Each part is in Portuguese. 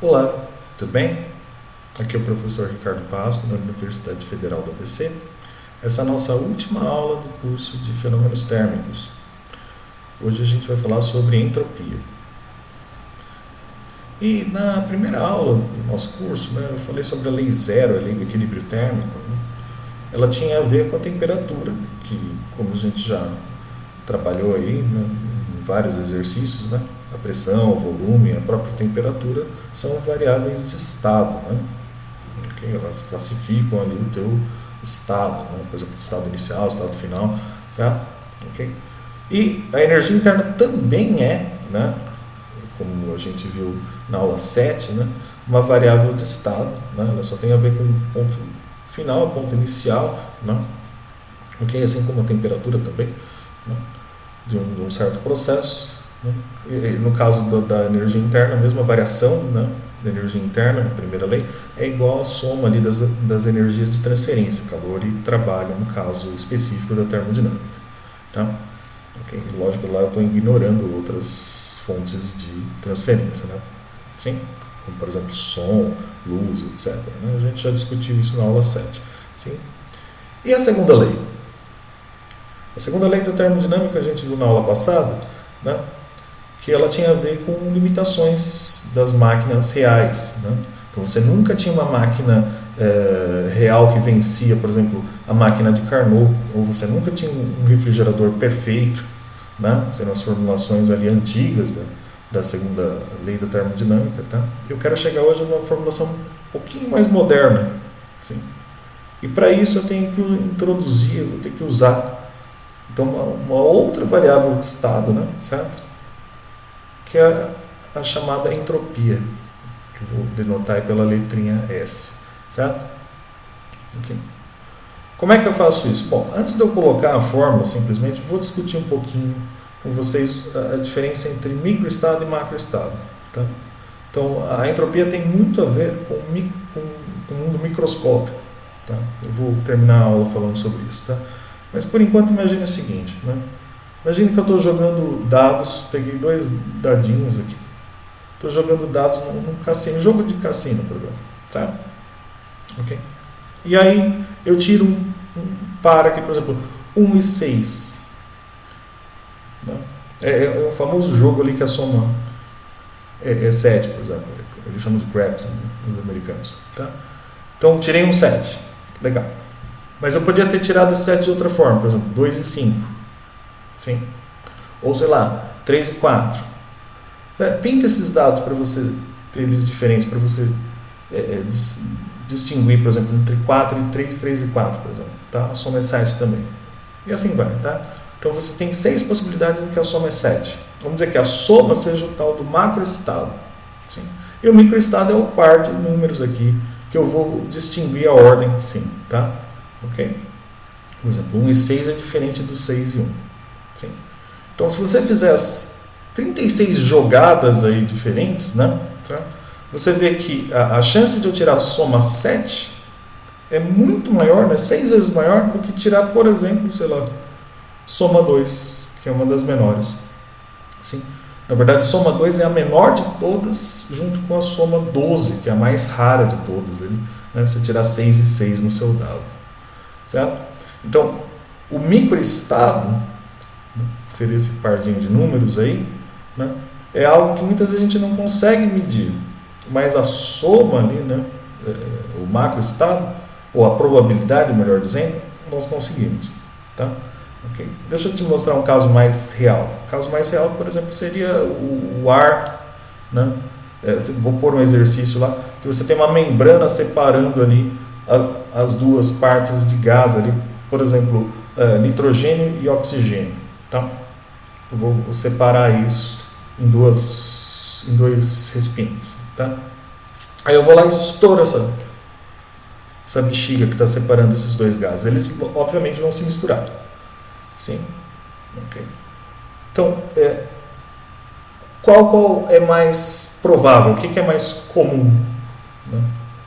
Olá, tudo bem? Aqui é o professor Ricardo Pasco, da Universidade Federal do ABC. Essa é a nossa última aula do curso de Fenômenos Térmicos. Hoje a gente vai falar sobre entropia. E na primeira aula do nosso curso, eu falei sobre a lei zero, a lei do equilíbrio térmico. Ela tinha a ver com a temperatura, que como a gente já trabalhou aí, em vários exercícios, a pressão, o volume, a própria temperatura são variáveis de estado, ok? Elas classificam ali o teu estado, por exemplo, estado inicial, estado final, certo? Ok? E a energia interna também é, como a gente viu na aula 7, uma variável de estado, ela só tem a ver com o ponto final, o ponto inicial, ok? Assim como a temperatura também, de um certo processo. E no caso da energia interna, a mesma variação da energia interna, a primeira lei, é igual à soma ali das energias de transferência, calor e trabalho, no caso específico da termodinâmica. Tá? Okay? Lógico, lá eu estou ignorando outras fontes de transferência. Sim? Como, por exemplo, som, luz, etc. A gente já discutiu isso na aula 7. Sim? E a segunda lei? A segunda lei da termodinâmica a gente viu na aula passada, que ela tinha a ver com limitações das máquinas reais. Então você nunca tinha uma máquina real que vencia, por exemplo, a máquina de Carnot, ou você nunca tinha um refrigerador perfeito, sendo as formulações ali antigas da segunda lei da termodinâmica. Eu quero chegar hoje numa formulação um pouquinho mais moderna. Sim? E para isso eu tenho que introduzir, eu vou ter que usar então uma outra variável de estado, certo? Que é a chamada entropia, que eu vou denotar aí pela letrinha S, certo? Okay. Como é que eu faço isso? Bom, antes de eu colocar a fórmula, simplesmente, vou discutir um pouquinho com vocês a diferença entre microestado e macroestado. Tá? Então, a entropia tem muito a ver com o mundo microscópico. Tá? Eu vou terminar a aula falando sobre isso. Tá? Mas, por enquanto, imagine o seguinte, Imagine que eu estou jogando dados, peguei 2 dadinhos aqui, estou jogando dados num cassino, jogo de cassino, por exemplo, tá? Ok? E aí eu tiro um par aqui, por exemplo, 1 e 6. É um famoso jogo ali que a soma é 7, por exemplo, eles chamam de craps, os americanos, tá? Então tirei um 7, legal. Mas eu podia ter tirado esse 7 de outra forma, por exemplo, 2 e 5. Sim. Ou sei lá, 3 e 4. Pinta esses dados para você ter eles diferentes, para você distinguir, por exemplo, entre 4 e 3, 3 e 4, por exemplo. Tá? A soma é 7 também. E assim vai. Tá? Então você tem 6 possibilidades em que a soma é 7. Vamos dizer que a soma seja o tal do macroestado. Sim? E o microestado é o par de números aqui, que eu vou distinguir a ordem, sim. Tá? Ok? Por exemplo, 1 e 6 é diferente do 6 e 1. Sim. Então, se você fizer as 36 jogadas aí diferentes, você vê que a chance de eu tirar a soma 7 é muito maior, 6 vezes maior do que tirar, por exemplo, sei lá, soma 2, que é uma das menores. Sim. Na verdade, soma 2 é a menor de todas, junto com a soma 12, que é a mais rara de todas. Você tirar 6 e 6 no seu dado. Certo? Então, o microestado, seria esse parzinho de números aí, é algo que muitas vezes a gente não consegue medir, mas a soma ali, o macroestado, ou a probabilidade, melhor dizendo, nós conseguimos. Tá? Okay. Deixa eu te mostrar um caso mais real. O caso mais real, por exemplo, seria o ar. Vou pôr um exercício lá, que você tem uma membrana separando ali as duas partes de gás ali, por exemplo, nitrogênio e oxigênio. Tá? Eu vou separar isso em dois recipientes. Tá? Aí eu vou lá e estouro essa bexiga que está separando esses dois gases. Eles, obviamente, vão se misturar. Sim? Okay. Então, qual é mais provável? O que é mais comum?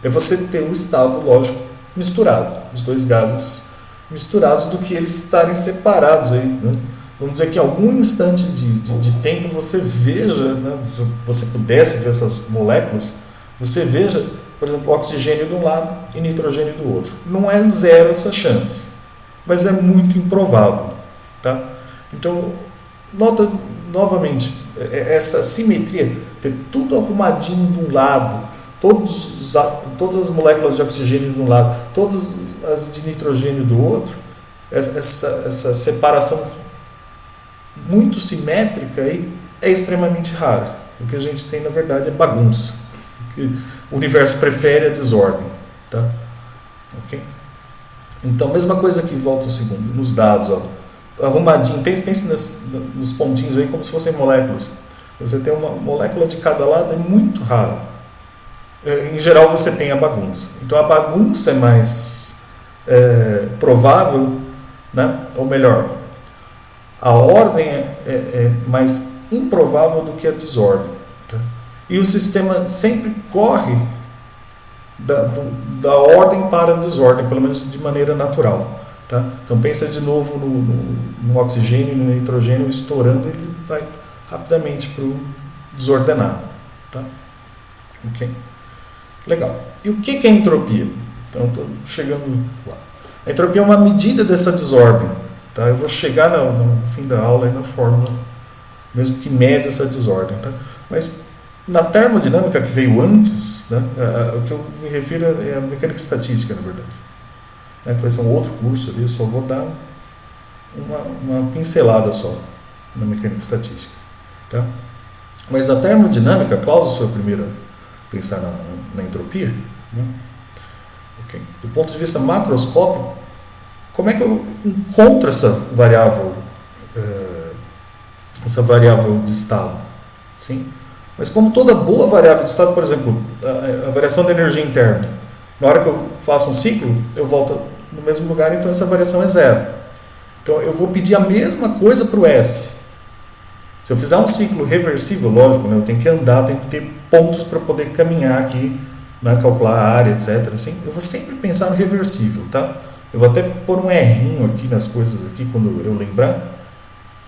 É você ter o estado, lógico, misturado. Os dois gases misturados do que eles estarem separados aí, Vamos dizer que em algum instante de tempo você veja, se você pudesse ver essas moléculas, Você veja, por exemplo, oxigênio de um lado e nitrogênio do outro. Não é zero essa chance, mas é muito improvável. Tá? Então, nota novamente, essa simetria, ter tudo arrumadinho de um lado, todas as moléculas de oxigênio de um lado, todas as de nitrogênio do outro, essa separação muito simétrica aí é extremamente rara. O que a gente tem, na verdade, é bagunça. O universo prefere a desordem. Tá? Okay? Então, mesma coisa aqui, volta um segundo, nos dados. Ó, arrumadinho, pense nos pontinhos aí como se fossem moléculas. Você tem uma molécula de cada lado, é muito raro. Em geral, você tem a bagunça. Então, a bagunça é mais provável, né? Ou melhor, a ordem é mais improvável do que a desordem. Tá? E o sistema sempre corre da ordem para a desordem, pelo menos de maneira natural. Tá? Então pensa de novo no oxigênio e no nitrogênio estourando, ele vai rapidamente para o desordenado. Tá? Okay? Legal. E o que é entropia? Então estou chegando lá. A entropia é uma medida dessa desordem. Tá? Eu vou chegar no fim da aula e na fórmula, mesmo que mede essa desordem. Tá? Mas na termodinâmica que veio antes, né, o que eu me refiro é a mecânica estatística, na verdade. Que vai ser um outro curso ali, eu só vou dar uma pincelada só na mecânica estatística. Tá? Mas a termodinâmica, Clausius foi o primeiro a pensar na entropia. Né? Okay. Do ponto de vista macroscópico, como é que eu encontro essa variável de estado? Sim? Mas como toda boa variável de estado, por exemplo, a variação da energia interna, na hora que eu faço um ciclo, eu volto no mesmo lugar, então essa variação é zero. Então eu vou pedir a mesma coisa para o S. Se eu fizer um ciclo reversível, lógico, né, eu tenho que andar, tenho que ter pontos para poder caminhar aqui, né, calcular a área, etc. Assim, eu vou sempre pensar no reversível. Tá? Eu vou até pôr um errinho aqui nas coisas aqui quando eu lembrar,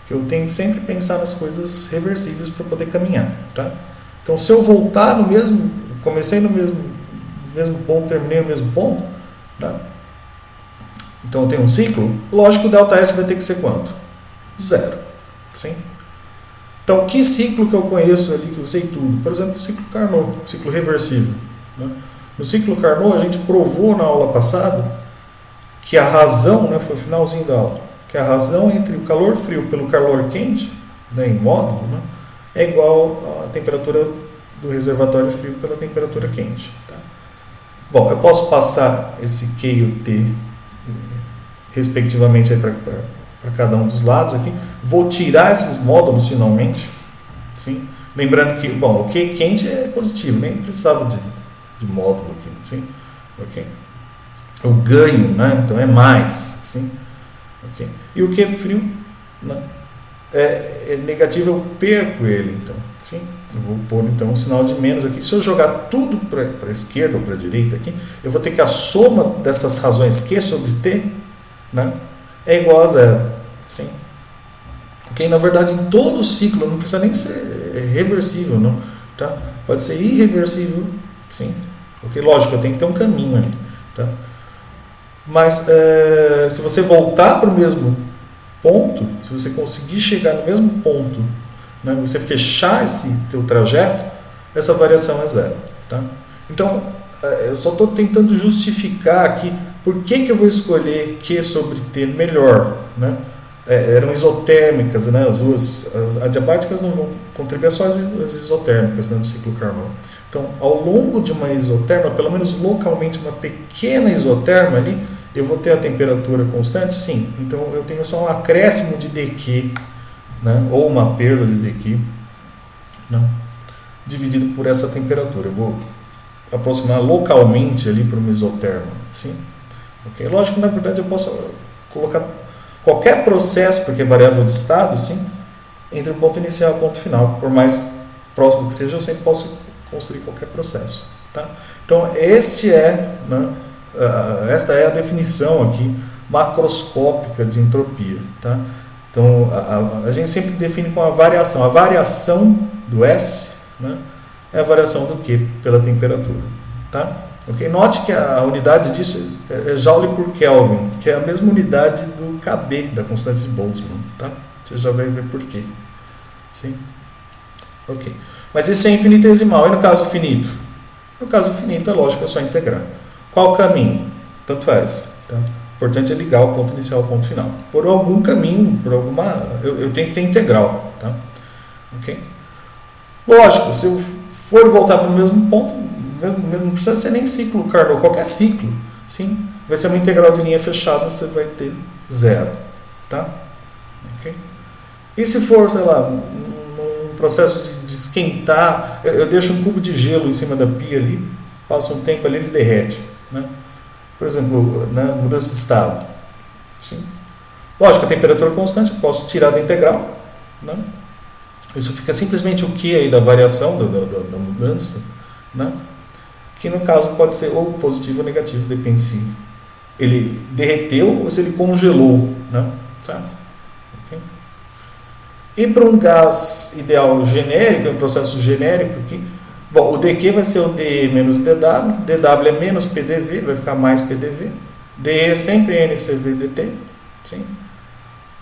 que eu tenho que sempre pensar nas coisas reversíveis para poder caminhar. Tá? Então se eu voltar no mesmo, comecei no mesmo ponto, terminei no mesmo ponto, tá? Então eu tenho um ciclo, lógico, o ΔS vai ter que ser quanto? Zero. Sim? Então, que ciclo que eu conheço ali, que eu sei tudo? Por exemplo, o ciclo Carnot, ciclo reversível. Né? No ciclo Carnot, a gente provou na aula passada que a razão, né, foi o finalzinho da aula, que a razão entre o calor frio pelo calor quente, né, em módulo, né, é igual à temperatura do reservatório frio pela temperatura quente. Tá? Bom, eu posso passar esse Q e o T respectivamente para cada um dos lados aqui. Vou tirar esses módulos finalmente. Sim? Lembrando que, bom, o Q quente é positivo, nem precisava de módulo aqui. Sim? Okay? Eu ganho, né? Então é mais. Sim? Okay? E o Q frio, né, é negativo, eu perco ele. Então, sim? Eu vou pôr então um sinal de menos aqui. Se eu jogar tudo para a esquerda ou para a direita aqui, eu vou ter que a soma dessas razões Q sobre T, né, é igual a zero. Sim? Okay? Na verdade, em todo ciclo, não precisa nem ser reversível, não. Tá? Pode ser irreversível. Sim? Okay? Lógico, eu tenho que ter um caminho ali. Tá? Mas se você voltar para o mesmo ponto, se você conseguir chegar no mesmo ponto, né, você fechar esse teu trajeto, essa variação é zero. Tá? Então, eu só estou tentando justificar aqui por que eu vou escolher Q sobre T melhor. Né? Eram isotérmicas, né, as duas, as adiabáticas não vão contribuir, só as isotérmicas, né, no ciclo Carnot. Então, ao longo de uma isoterma, pelo menos localmente uma pequena isoterma ali, eu vou ter a temperatura constante? Sim. Então, eu tenho só um acréscimo de dQ, né, ou uma perda de dQ, né, dividido por essa temperatura. Eu vou aproximar localmente ali para uma isoterma. Sim? Okay? Lógico que, na verdade, eu posso colocar qualquer processo, porque é variável de estado, sim, entre o ponto inicial e o ponto final. Por mais próximo que seja, eu sempre posso construir qualquer processo. Tá? Então, né, esta é a definição aqui macroscópica de entropia. Tá? Então, a gente sempre define com a variação. A variação do S, né, é a variação do Q pela temperatura. Tá? Okay? Note que a unidade disso é Joule por Kelvin, que é a mesma unidade do KB, da constante de Boltzmann. Tá? Você já vai ver por quê. Sim? Ok. Mas isso é infinitesimal. E no caso finito? No caso finito, é lógico, é só integrar. Qual o caminho? Tanto faz. Tá? O importante é ligar o ponto inicial ao ponto final. Por algum caminho, por alguma, eu tenho que ter integral. Tá? Ok? Lógico, se eu for voltar para o mesmo ponto, não precisa ser nem ciclo Carnot, qualquer ciclo, sim, vai ser uma integral de linha fechada, você vai ter zero. Tá? Ok? E se for, sei lá, num processo de esquentar, eu deixo um cubo de gelo em cima da pia ali, passa um tempo ali, ele derrete. Né? Por exemplo, né, mudança de estado. Sim. Lógico, a temperatura é constante, eu posso tirar da integral. Né? Isso fica simplesmente o que aí da variação da mudança, né? Que no caso pode ser ou positivo ou negativo, depende se ele derreteu ou se ele congelou. Né? Certo? Okay. E para um gás ideal genérico, um processo genérico aqui, bom, o dQ vai ser o dE menos o dW, dW é menos PDV, vai ficar mais PDV, dE é sempre NCV dt, sim,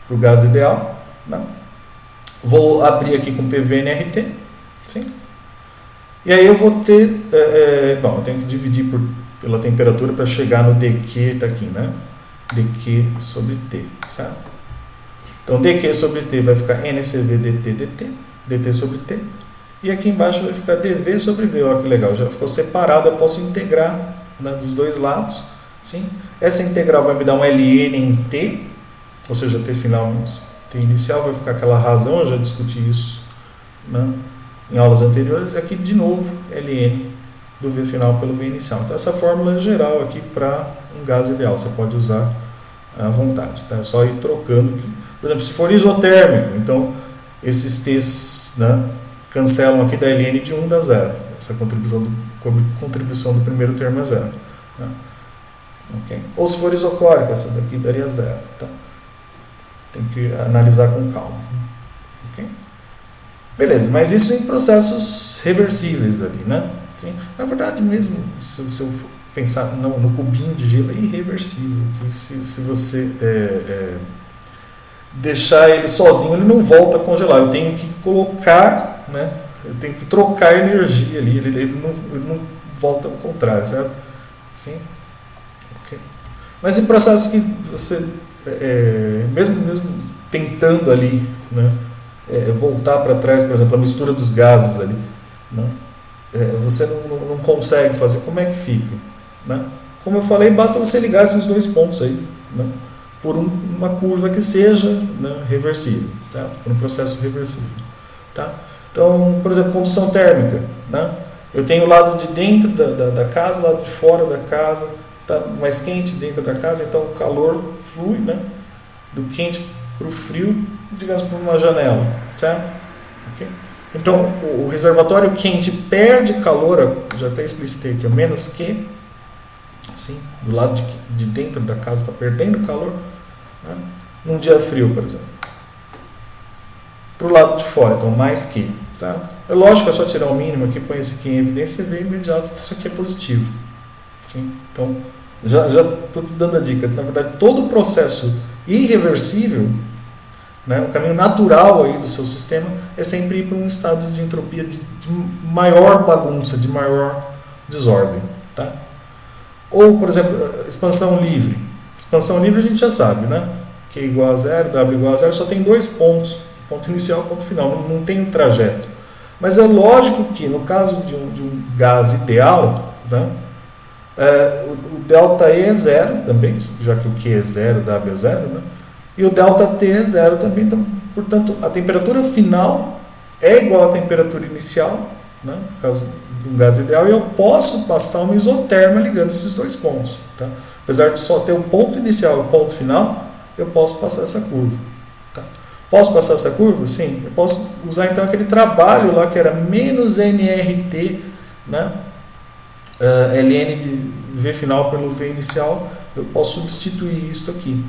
para o gás ideal. Né? Vou abrir aqui com PV/nRT, sim. E aí eu vou ter, bom, eu tenho que dividir pela temperatura para chegar no dQ, tá aqui, né? dQ sobre T, certo? Então dQ sobre T vai ficar NCV dt dt, dt sobre T. E aqui embaixo vai ficar dV sobre V, olha que legal, já ficou separado, eu posso integrar, né, dos dois lados, sim. Essa integral vai me dar um ln em T, ou seja, T final T inicial, vai ficar aquela razão, eu já discuti isso, né, em aulas anteriores. Aqui de novo ln do V final pelo V inicial. Então essa fórmula é geral aqui para um gás ideal, você pode usar à vontade, tá? É só ir trocando aqui. Por exemplo, se for isotérmico, então esses T's, né, cancelam aqui, da ln de 1 dá 0, essa contribuição do primeiro termo é 0, né? Okay? Ou se for isocórica, essa daqui daria 0, tá? Tem que analisar com calma. Okay? Beleza, mas isso em processos reversíveis ali, né? Sim. Na verdade, mesmo se eu pensar no cubinho de gelo, é irreversível. Se você deixar ele sozinho, ele não volta a congelar. Eu tenho que colocar, né? Eu tenho que trocar energia ali, ele não volta ao contrário, certo? Sim. Okay. Mas em processos que você mesmo tentando ali, né, voltar para trás, por exemplo, a mistura dos gases ali, né, você não consegue fazer, como é que fica? Né? Como eu falei, basta você ligar esses dois pontos aí, né, por uma curva que seja, né, reversível, certo? Por um processo reversível. Tá? Então, por exemplo, condução térmica. Né? Eu tenho o lado de dentro da casa, o lado de fora da casa, está mais quente dentro da casa, então o calor flui, né, do quente para o frio, digamos, por uma janela, certo? Okay? Então o reservatório quente perde calor, já até explicitei aqui, menos Q, assim, do lado de dentro da casa está perdendo calor, né, num dia frio, por exemplo. Para o lado de fora, então mais Q, certo? É lógico, é só tirar o mínimo aqui, põe esse Q em evidência e vê imediato que isso aqui é positivo. Sim? Então, já estou te dando a dica. Na verdade, todo o processo irreversível, né, o caminho natural aí do seu sistema é sempre ir para um estado de entropia de maior bagunça, de maior desordem. Tá? Ou, por exemplo, expansão livre. Expansão livre a gente já sabe, né? Q igual a 0, W igual a 0, só tem dois pontos, ponto inicial e ponto final, não tem um trajeto. Mas é lógico que no caso de um gás ideal, né, o delta E é 0 também, já que o Q é 0, W é 0, né? E o delta T é 0 também, então, portanto, a temperatura final é igual à temperatura inicial, né? No caso de um gás ideal, e eu posso passar uma isoterma ligando esses dois pontos. Tá? Apesar de só ter o ponto inicial e o ponto final, eu posso passar essa curva. Tá? Posso passar essa curva? Sim. Eu posso usar então aquele trabalho lá que era menos nRT, né? ln de V final pelo V inicial, eu posso substituir isso aqui.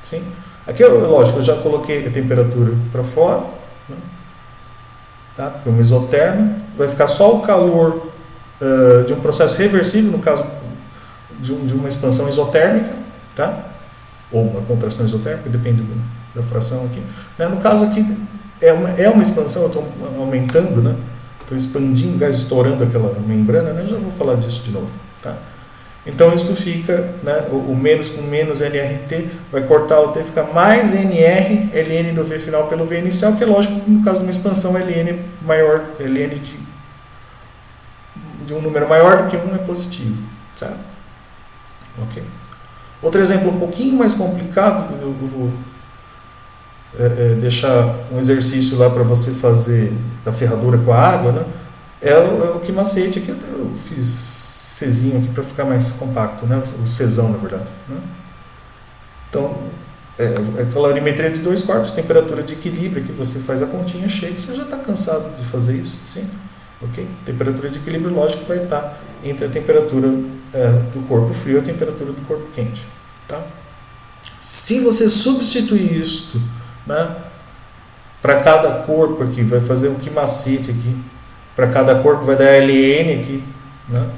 Sim? Aqui, lógico, eu já coloquei a temperatura para fora, né? Tá? Porque é uma isoterma. vai ficar só o calor de um processo reversível, no caso de uma expansão isotérmica, tá? Ou uma contração isotérmica, depende da fração aqui. Né? No caso aqui, é uma expansão, eu estou aumentando, né? Estou expandindo, gás estourando aquela membrana, né? Já vou falar disso de novo, tá? Então isso fica, né, o menos com menos NRT, vai cortar o T, fica mais NR, LN do V final pelo V inicial, que é lógico, no caso de uma expansão, LN maior, LN de um número maior do que 1 é positivo, certo? Ok. Outro exemplo um pouquinho mais complicado, eu vou deixar um exercício lá para você fazer da ferradura com a água, né? É o que macete aqui, eu fiz Czinho aqui para ficar mais compacto, né? O Czão, na verdade, né? Então, a calorimetria de 2 corpos, temperatura de equilíbrio, que você faz a continha, chega, você já está cansado de fazer isso, sim? Ok? Temperatura de equilíbrio, lógico, vai estar entre a temperatura do corpo frio e a temperatura do corpo quente, tá? Se você substituir isso, né, para cada corpo aqui, vai fazer um macete aqui, para cada corpo vai dar LN aqui, né?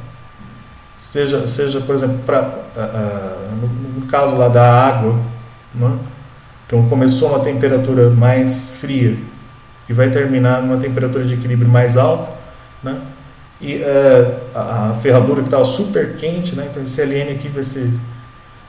Seja, por exemplo, no caso lá da água, né? Então começou uma temperatura mais fria e vai terminar numa temperatura de equilíbrio mais alta, né? E a ferradura que estava super quente, né? Então esse LN aqui vai ser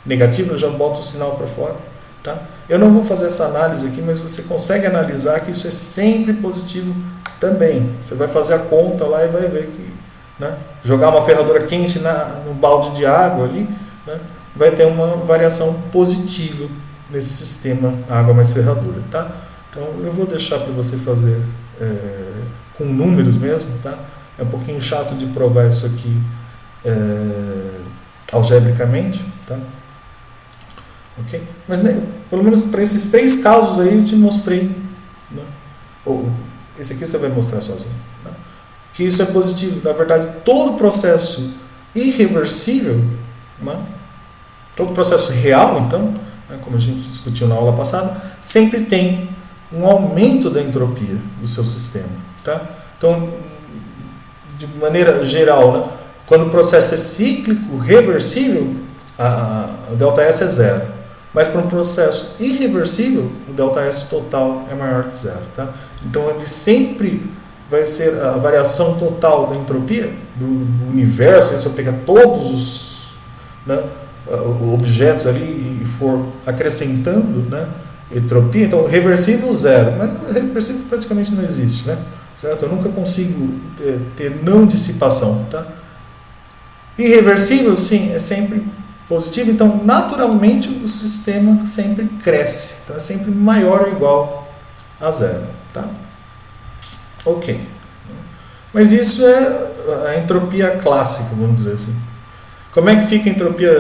negativo, eu já boto o sinal para fora, tá? Eu não vou fazer essa análise aqui, mas você consegue analisar que isso é sempre positivo também. Você vai fazer a conta lá e vai ver que, né, jogar uma ferradura quente no balde de água ali, né, vai ter uma variação positiva nesse sistema água mais ferradura, tá? Então eu vou deixar para você fazer com números mesmo, tá? É um pouquinho chato de provar isso aqui algebricamente, tá? Ok? Mas né, pelo menos para esses 3 casos aí eu te mostrei, né? Ou esse aqui você vai mostrar sozinho, né? Que isso é positivo. Na verdade, todo processo irreversível, né? Todo processo real, então, né, como a gente discutiu na aula passada, sempre tem um aumento da entropia do seu sistema, tá? Então, de maneira geral, né, quando o processo é cíclico, reversível, a ΔS é 0. Mas para um processo irreversível, o ΔS total é maior que 0. Tá? Então ele sempre vai ser a variação total da entropia do universo. Se eu pegar todos os, né, objetos ali e for acrescentando, né, entropia, então reversível 0. Mas reversível praticamente não existe. Né? Certo? Eu nunca consigo ter não dissipação. Tá? Irreversível, sim, é sempre positivo, então naturalmente o sistema sempre cresce, então é sempre maior ou igual a 0, tá? Ok. Mas isso é a entropia clássica, vamos dizer assim. Como é que fica a entropia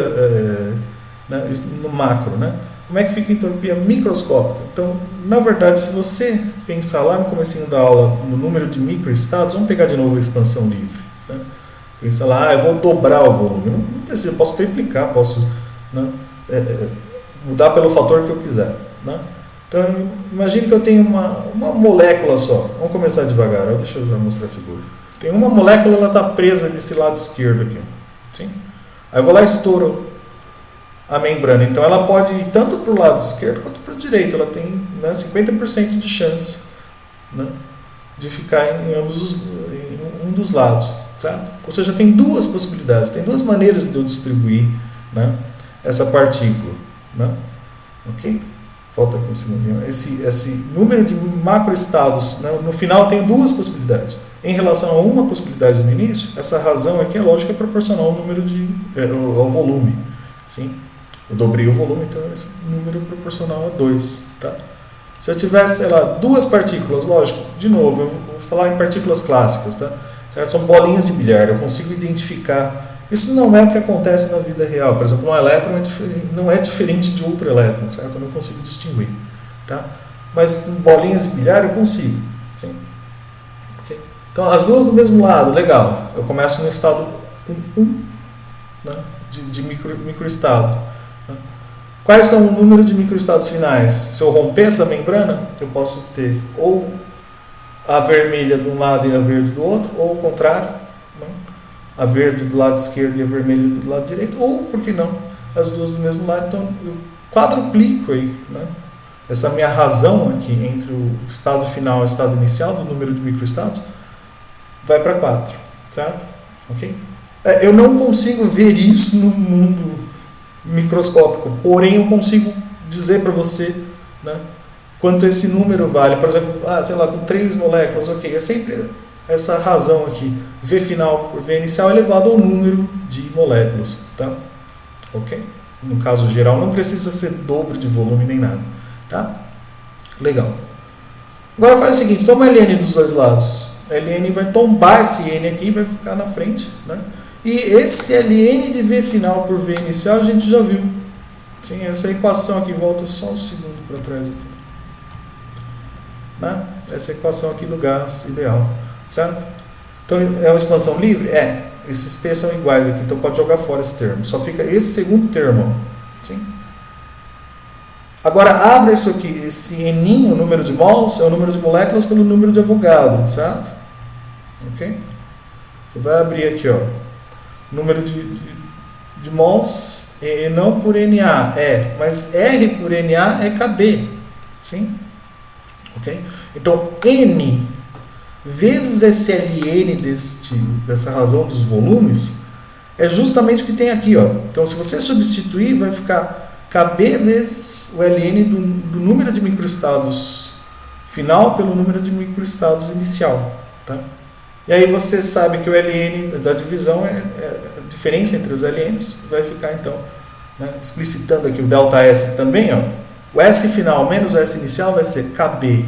né, no macro, né? Como é que fica a entropia microscópica? Então, na verdade, se você pensar lá no comecinho da aula no número de microestados, vamos pegar de novo a expansão livre, né? Pensa lá, eu vou dobrar o volume. Não precisa, eu posso triplicar, posso, né, mudar pelo fator que eu quiser. Né? Então, imagine que eu tenho uma molécula só. Vamos começar devagar, deixa eu já mostrar a figura. Tem uma molécula, ela está presa desse lado esquerdo aqui. Sim? Aí eu vou lá e estouro a membrana. Então, ela pode ir tanto para o lado esquerdo quanto para o direito. Ela tem, né, 50% de chance, né, de ficar em um dos lados. Certo? Ou seja, tem 2 possibilidades, tem 2 maneiras de eu distribuir, né, essa partícula. Né? Ok? Falta aqui um segundinho. Esse número de macroestados, né, no final eu tenho 2 possibilidades. Em relação a uma possibilidade no início, essa razão aqui, é lógico, é proporcional ao número ao volume. Sim? Eu dobrei o volume, então esse número é proporcional a 2. Tá? Se eu tivesse, sei lá, 2 partículas, lógico, de novo, eu vou falar em partículas clássicas, tá? Certo? São bolinhas de bilhar, eu consigo identificar. Isso não é o que acontece na vida real. Por exemplo, um elétron não é diferente de outro elétron, certo? Eu não consigo distinguir. Tá? Mas com bolinhas de bilhar eu consigo. Sim? Okay. Então, as 2 do mesmo lado, legal. Eu começo no estado com 1, né, de microestado. Né? Quais são o número de microestados finais? Se eu romper essa membrana, eu posso ter ou a vermelha de um lado e a verde do outro, ou o contrário, né? A verde do lado esquerdo e a vermelha do lado direito, ou, por que não, as duas do mesmo lado. Então, eu quadruplico aí, né? Essa minha razão aqui entre o estado final e o estado inicial do número de microestados vai para 4, certo? Ok? Eu não consigo ver isso no mundo microscópico, porém eu consigo dizer para você, né, quanto esse número vale. Por exemplo, sei lá, com 3 moléculas, ok, é sempre essa razão aqui, V final por V inicial elevado ao número de moléculas, tá? Ok? No caso geral, não precisa ser dobro de volume nem nada, tá? Legal. Agora faz o seguinte, toma ln dos dois lados. Ln vai tombar esse n aqui e vai ficar na frente, né? E esse ln de V final por V inicial a gente já viu. Sim, essa equação aqui, volta só um segundo para trás aqui, né? Essa equação aqui do gás ideal, certo? Então é uma expansão livre? É. Esses T são iguais aqui, então pode jogar fora esse termo. Só fica esse segundo termo. Sim? Agora abra isso aqui, esse N, o número de mols, é o número de moléculas pelo número de Avogadro, certo? Ok? Você vai abrir aqui, ó, número de mols, e não por Na, mas R por Na é Kb, sim? Ok? Então, N vezes esse Ln dessa razão dos volumes é justamente o que tem aqui, ó. Então, se você substituir, vai ficar Kb vezes o Ln do número de microestados final pelo número de microestados inicial, tá? E aí você sabe que o Ln da divisão a diferença entre os Lns, vai ficar então, né, explicitando aqui o ΔS também, ó. O S final menos o S inicial vai ser Kb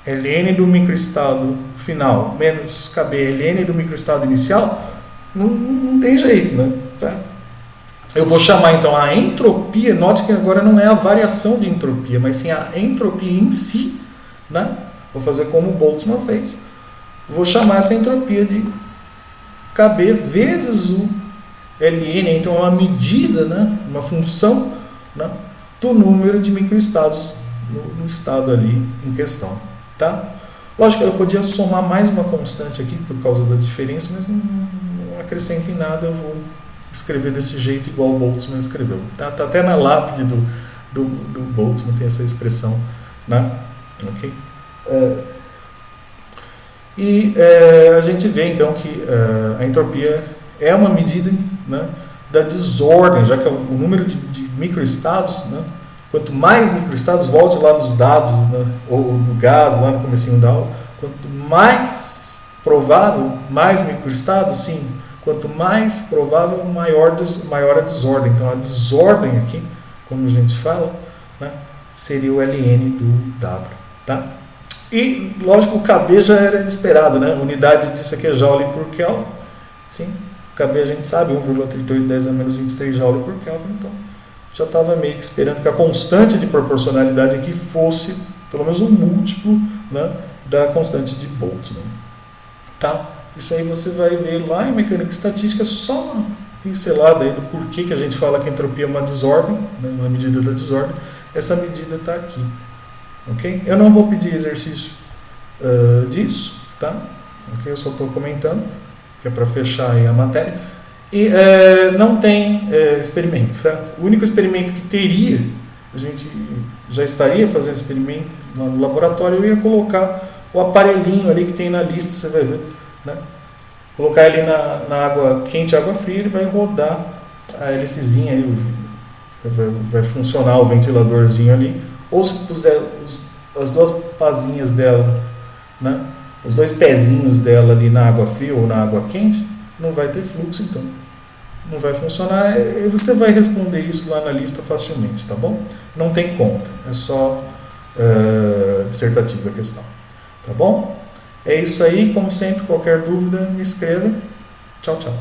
Ln do microestado final menos Kb Ln do microestado inicial. Não tem jeito, né? Certo? Eu vou chamar então a entropia, note que agora não é a variação de entropia, mas sim a entropia em si, né? Vou fazer como o Boltzmann fez. Vou chamar essa entropia de Kb vezes o Ln, então é uma medida, né? Uma função, né, do número de microestados no estado ali em questão, tá? Lógico que eu podia somar mais uma constante aqui por causa da diferença, mas não acrescenta em nada, eu vou escrever desse jeito igual o Boltzmann escreveu. Tá até na lápide do Boltzmann tem essa expressão, né? Ok? A gente vê então que a entropia é uma medida, né, da desordem, já que é o número de microestados, né? Quanto mais microestados, volte lá nos dados, né, ou do gás, lá no comecinho da aula, quanto mais provável, mais microestados, sim. Quanto mais provável, maior a desordem. Então, a desordem aqui, como a gente fala, né, seria o Ln do W. Tá? E, lógico, o Kb já era esperado, né? A unidade disso aqui é Joule por Kelvin. Sim, o Kb a gente sabe, 1,38 10 a menos 23 Joule por Kelvin. Então, já estava meio que esperando que a constante de proporcionalidade aqui fosse, pelo menos, um múltiplo, né, da constante de Boltzmann. Tá? Isso aí você vai ver lá em mecânica estatística, só uma pincelada aí do porquê que a gente fala que a entropia é uma desordem, né, uma medida da desordem. Essa medida está aqui. Ok? Eu não vou pedir exercício disso, tá? Ok? Eu só estou comentando, que é para fechar aí a matéria. E não tem experimento, certo? O único experimento que teria, a gente já estaria fazendo experimento lá no laboratório, eu ia colocar o aparelhinho ali que tem na lista, você vai ver, né? Colocar ele na água quente e água fria, ele vai rodar a hélicezinha aí, vai funcionar o ventiladorzinho ali, ou se puser as duas pazinhas dela, né, os dois pezinhos dela ali na água fria ou na água quente, não vai ter fluxo, então não vai funcionar, e você vai responder isso lá na lista facilmente, tá bom? Não tem conta, é só dissertativa a questão, tá bom? É isso aí, como sempre, qualquer dúvida me escreva. Tchau, tchau.